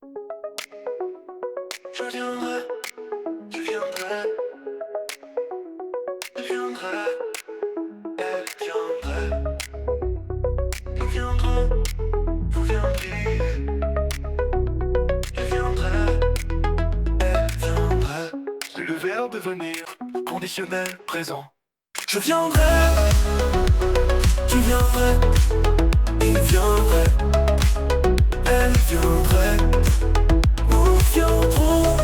Je viendrai, je viendrai, je viendrai, elle viendrait. Nous viendrons, vous viendriez. Je viendrai, elle viendrait. C'est le verbe venir, conditionnel, présent. Je viendrai, tu viendrais, il viendrait, elle viendrait. Nous viendrons,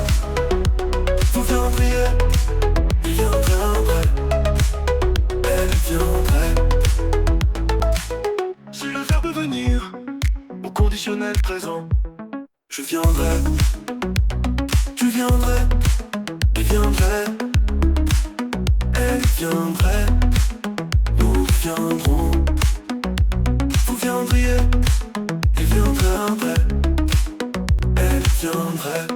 vous viendriez, il viendrait, elle viendrait. C'est le verbe venir, au conditionnel présent. Je viendrai, tu viendrais, il viendrait, elle viendrait. Nous viendrons, vous viendriez, il viendrait, elle viendrait.